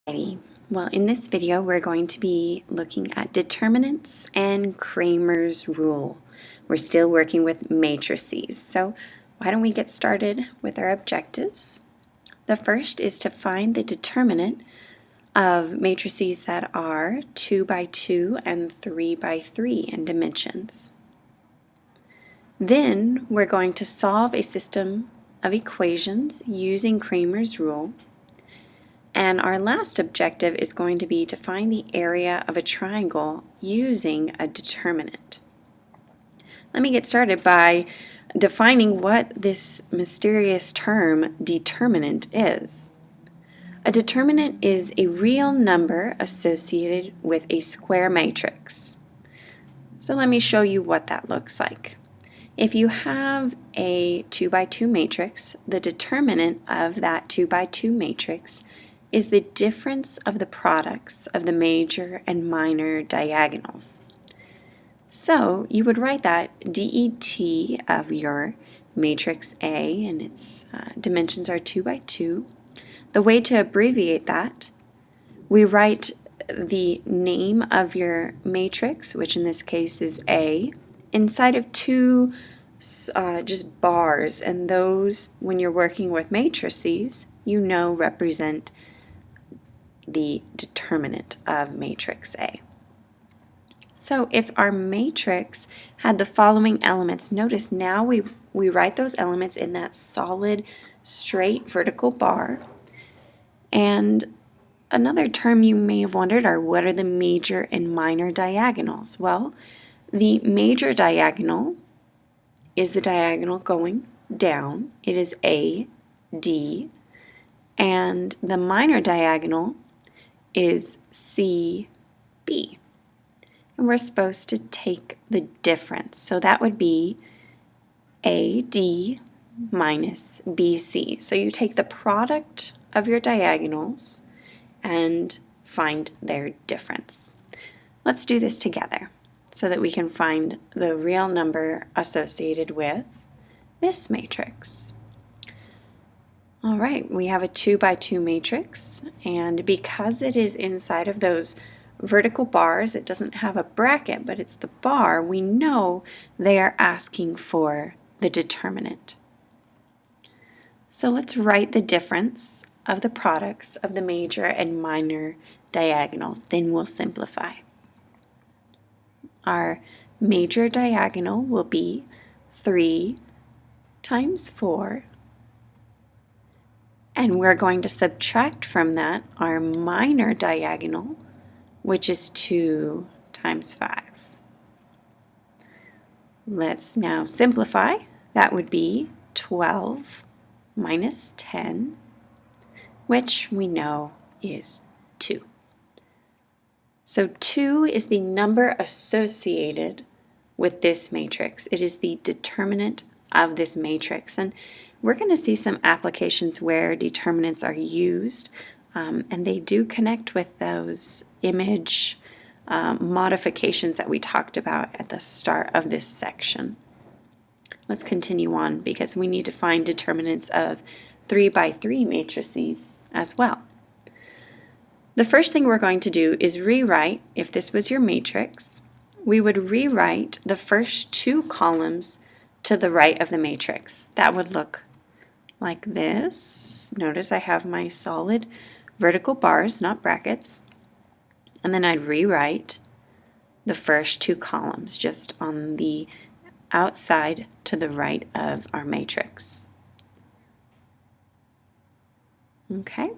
Alrighty. Well, in this video, we're going to be looking at determinants and Cramer's rule. We're still working with matrices, so why don't we get started with our objectives? The first is to find the determinant of matrices that are 2 by 2 and 3 by 3 in dimensions. Then we're going to solve a system of equations using Cramer's rule. And our last objective is going to be to find the area of a triangle using a determinant. Let me get started by defining what this mysterious term determinant is. A determinant is a real number associated with a square matrix. So let me show you what that looks like. If you have a 2 by 2 matrix, the determinant of that 2 by 2 matrix is the difference of the products of the major and minor diagonals. So you would write that det of your matrix A, and its dimensions are 2 by 2. The way to abbreviate that, we write the name of your matrix, which in this case is A, inside of two just bars, and those, when you're working with matrices, you know represent the determinant of matrix A. So if our matrix had the following elements, notice now we write those elements in that solid, straight vertical bar. And another term you may have wondered are, what are the major and minor diagonals? Well, the major diagonal is the diagonal going down. It is AD. And the minor diagonal is CB. And we're supposed to take the difference. So that would be AD minus BC. So you take the product of your diagonals and find their difference. Let's do this together so that we can find the real number associated with this matrix. All right, we have a 2 by 2 matrix, and because it is inside of those vertical bars, it doesn't have a bracket, but it's the bar, we know they are asking for the determinant. So let's write the difference of the products of the major and minor diagonals, then we'll simplify. Our major diagonal will be 3 times 4. And we're going to subtract from that our minor diagonal, which is 2 times 5. Let's now simplify. That would be 12 minus 10, which we know is 2. So 2 is the number associated with this matrix. It is the determinant of this matrix. And we're going to see some applications where determinants are used, and they do connect with those image modifications that we talked about at the start of this section. Let's continue on because we need to find determinants of 3 by 3 matrices as well. The first thing we're going to do is rewrite, if this was your matrix, we would rewrite the first 2 columns to the right of the matrix. That would look like this. Notice I have my solid vertical bars, not brackets. And then I'd rewrite the first 2 columns just on the outside to the right of our matrix. Okay.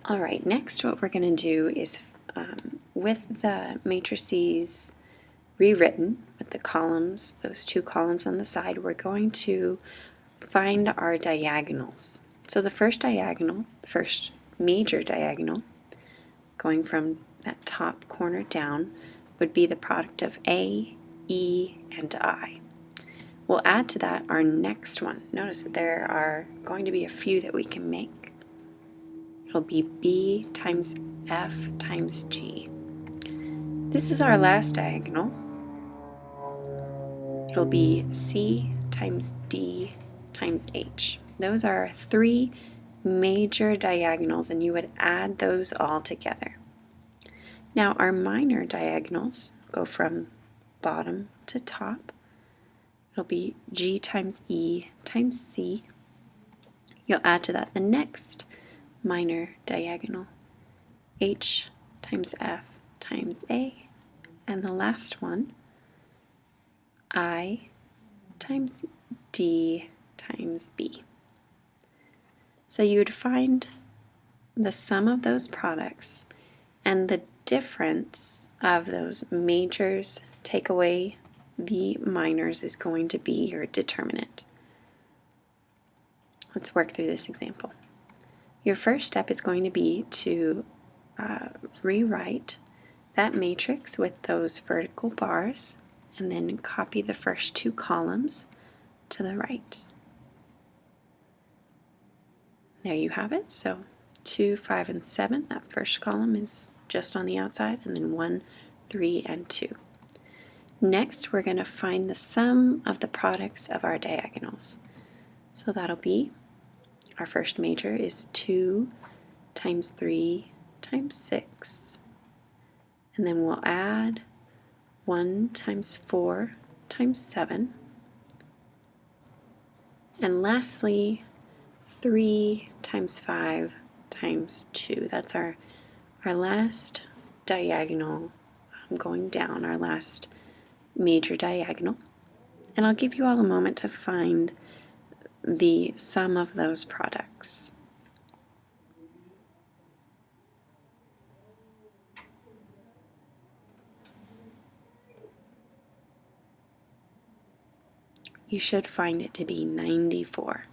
All right, next what we're going to do is with the matrices rewritten with the columns, those 2 columns on the side, we're going to find our diagonals. So the first diagonal, the first major diagonal, going from that top corner down, would be the product of A, E, and I. We'll add to that our next one. Notice that there are going to be a few that we can make. It'll be B times F times G. This is our last diagonal. It'll be C times D times H. Those are 3 major diagonals, and you would add those all together. Now our minor diagonals go from bottom to top. It'll be G times E times C. You'll add to that the next minor diagonal, H times F times A, and the last one, I times D times B. So you would find the sum of those products and the difference of those majors take away the minors is going to be your determinant. Let's work through this example. Your first step is going to be to rewrite that matrix with those vertical bars and then copy the first two columns to the right. There you have it. So 2, 5, and 7, that first column is just on the outside, and then 1, 3, and 2. Next, we're going to find the sum of the products of our diagonals. So that'll be, our first major is 2 times 3 times 6. And then we'll add 1 times 4 times 7. And lastly, 3 times 5 times 2. That's our last diagonal going down, our last major diagonal. And I'll give you all a moment to find the sum of those products. You should find it to be 94.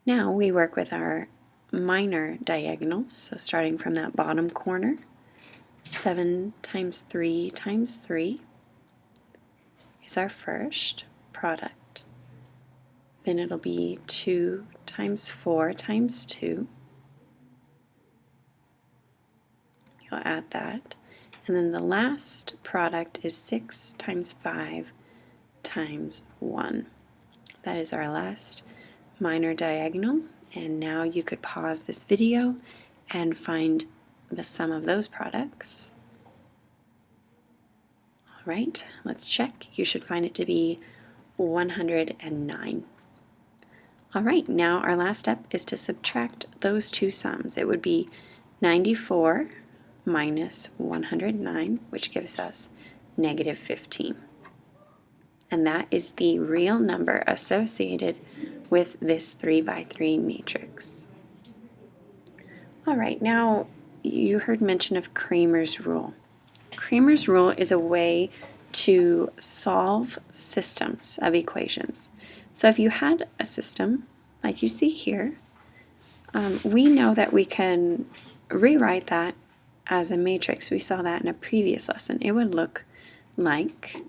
Now we work with our minor diagonals, so starting from that bottom corner, 7 times 3 times 3 is our first product. Then it'll be 2 times 4 times 2. You'll add that. And then the last product is 6 times 5 times 1. That is our last minor diagonal. And now you could pause this video and find the sum of those products. All right, let's check. You should find it to be 109. All right, now our last step is to subtract those two sums. It would be 94 minus 109, which gives us negative 15. And that is the real number associated with this 3 by 3 matrix. All right, now you heard mention of Cramers rule. Cramers rule is a way to solve systems of equations. So if you had a system like you see here, we know that we can rewrite that as a matrix. We saw that in a previous lesson. It would look like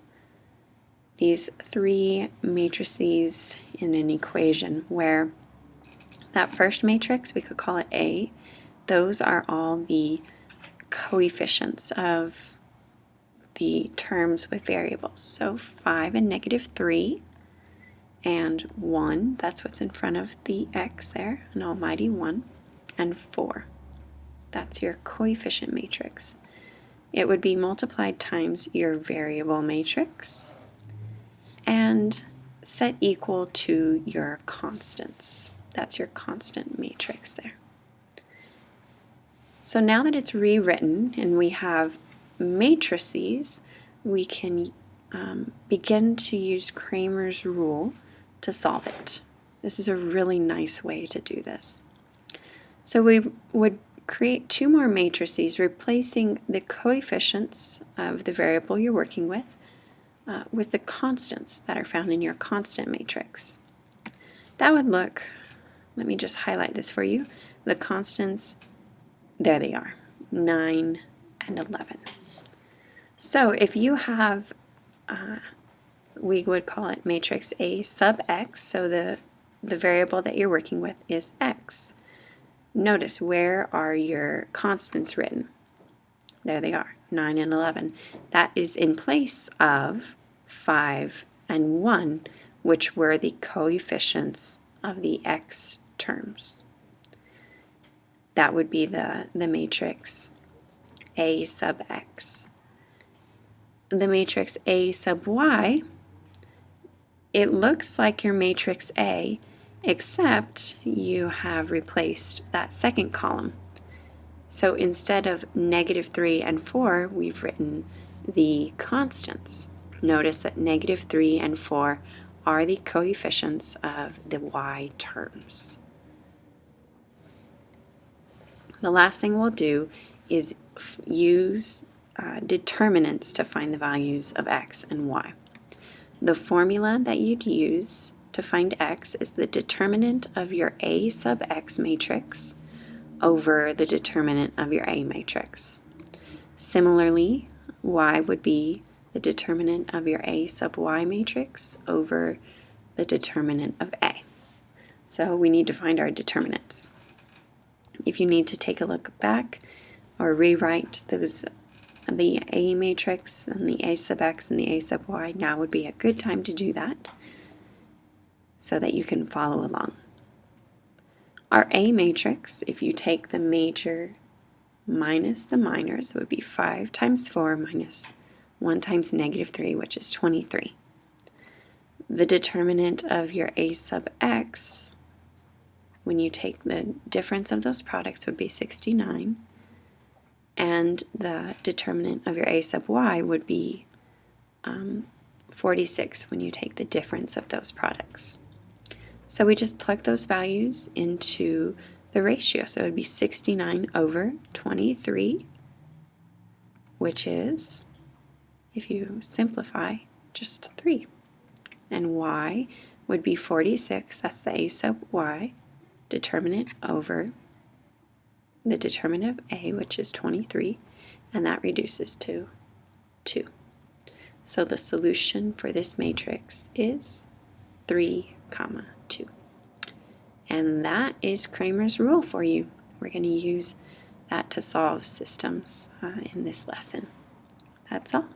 these 3 matrices in an equation where that first matrix, we could call it A. Those are all the coefficients of the terms with variables. So 5 and negative 3 and 1, that's what's in front of the x there, an almighty 1, and 4. That's your coefficient matrix. It would be multiplied times your variable matrix and set equal to your constants. That's your constant matrix there. So now that it's rewritten and we have matrices, we can begin to use Cramers rule to solve it. This is a really nice way to do this. So we would create 2 more matrices, replacing the coefficients of the variable you're working with the constants that are found in your constant matrix. That would look, let me just highlight this for you, the constants, there they are, 9 and 11. So if you have, we would call it matrix A sub x, so the variable that you're working with is x. Notice, where are your constants written? There they are, 9 and 11. That is in place of 5 and 1, which were the coefficients of the x terms. That would be the matrix A sub x. The matrix A sub y, it looks like your matrix A, except you have replaced that second column. So instead of -3 and 4, we've written the constants. Notice that -3 and 4 are the coefficients of the y terms. The last thing we'll do is use determinants to find the values of x and y. The formula that you'd use to find x is the determinant of your A sub x matrix over the determinant of your A matrix. Similarly, y would be the determinant of your A sub y matrix over the determinant of A. So we need to find our determinants. If you need to take a look back or rewrite those, the A matrix and the A sub x and the A sub y, now would be a good time to do that so that you can follow along. Our A matrix, if you take the major minus the minors, would be 5 times 4 minus 1 times -3, which is 23. The determinant of your A sub x, when you take the difference of those products, would be 69. And the determinant of your A sub y would be 46 when you take the difference of those products. So we just plug those values into the ratio. So it would be 69 over 23, which is, if you simplify, just 3. And y would be 46, that's the A sub y, determinant over the determinant of A, which is 23, and that reduces to 2. So the solution for this matrix is 3, 2. And that is Cramer's rule for you. We're going to use that to solve systems in this lesson. That's all.